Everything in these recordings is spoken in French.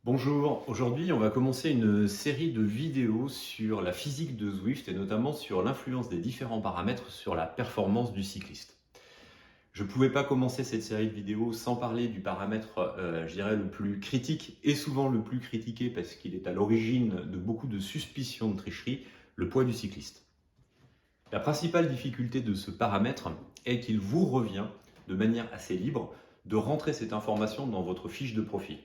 Bonjour, aujourd'hui on va commencer une série de vidéos sur la physique de Zwift et notamment sur l'influence des différents paramètres sur la performance du cycliste. Je ne pouvais pas commencer cette série de vidéos sans parler du paramètre, je dirais, le plus critique et souvent le plus critiqué parce qu'il est à l'origine de beaucoup de suspicions de tricherie, le poids du cycliste. La principale difficulté de ce paramètre est qu'il vous revient, de manière assez libre, de rentrer cette information dans votre fiche de profil.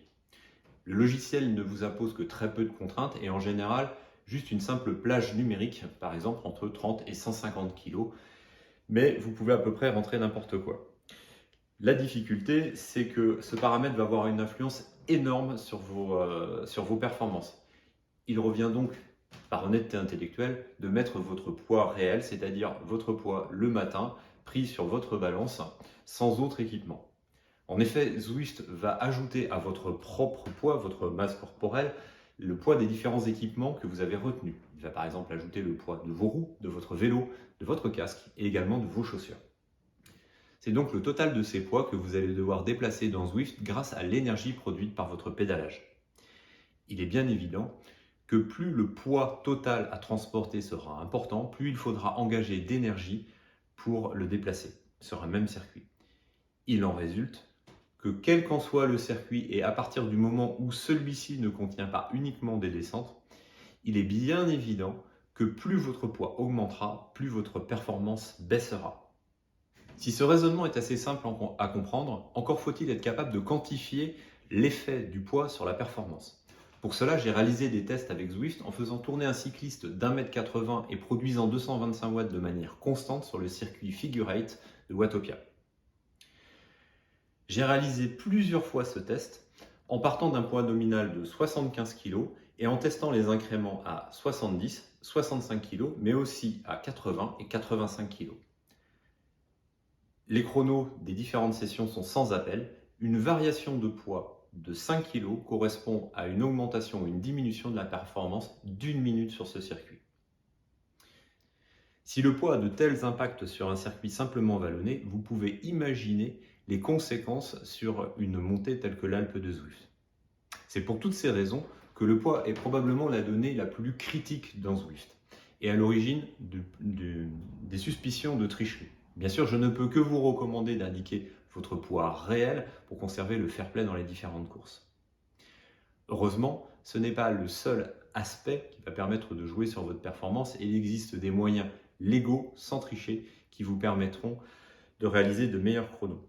Le logiciel ne vous impose que très peu de contraintes et en général juste une simple plage numérique, par exemple entre 30 et 150 kg, mais vous pouvez à peu près rentrer n'importe quoi. La difficulté, c'est que ce paramètre va avoir une influence énorme sur vos performances. Il revient donc, par honnêteté intellectuelle, de mettre votre poids réel, c'est-à-dire votre poids le matin, pris sur votre balance, sans autre équipement. En effet, Zwift va ajouter à votre propre poids, votre masse corporelle, le poids des différents équipements que vous avez retenus. Il va par exemple ajouter le poids de vos roues, de votre vélo, de votre casque et également de vos chaussures. C'est donc le total de ces poids que vous allez devoir déplacer dans Zwift grâce à l'énergie produite par votre pédalage. Il est bien évident que plus le poids total à transporter sera important, plus il faudra engager d'énergie pour le déplacer sur un même circuit. Il en résulte que quel qu'en soit le circuit et à partir du moment où celui-ci ne contient pas uniquement des descentes, il est bien évident que plus votre poids augmentera, plus votre performance baissera. Si ce raisonnement est assez simple à comprendre, encore faut-il être capable de quantifier l'effet du poids sur la performance. Pour cela, j'ai réalisé des tests avec Zwift en faisant tourner un cycliste d'1,80 m et produisant 225 watts de manière constante sur le circuit Figure 8 de Watopia. J'ai réalisé plusieurs fois ce test en partant d'un poids nominal de 75 kg et en testant les incréments à 70, 65 kg, mais aussi à 80 et 85 kg. Les chronos des différentes sessions sont sans appel. Une variation de poids de 5 kg correspond à une augmentation ou une diminution de la performance d'1 minute sur ce circuit. Si le poids a de tels impacts sur un circuit simplement vallonné, vous pouvez imaginer les conséquences sur une montée telle que l'Alpe de Zwift. C'est pour toutes ces raisons que le poids est probablement la donnée la plus critique dans Zwift et à l'origine des suspicions de tricherie. Bien sûr, je ne peux que vous recommander d'indiquer votre poids réel pour conserver le fair play dans les différentes courses. Heureusement, ce n'est pas le seul aspect qui va permettre de jouer sur votre performance et il existe des moyens légaux, sans tricher, qui vous permettront de réaliser de meilleurs chronos.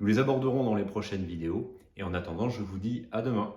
Nous les aborderons dans les prochaines vidéos et en attendant, je vous dis à demain.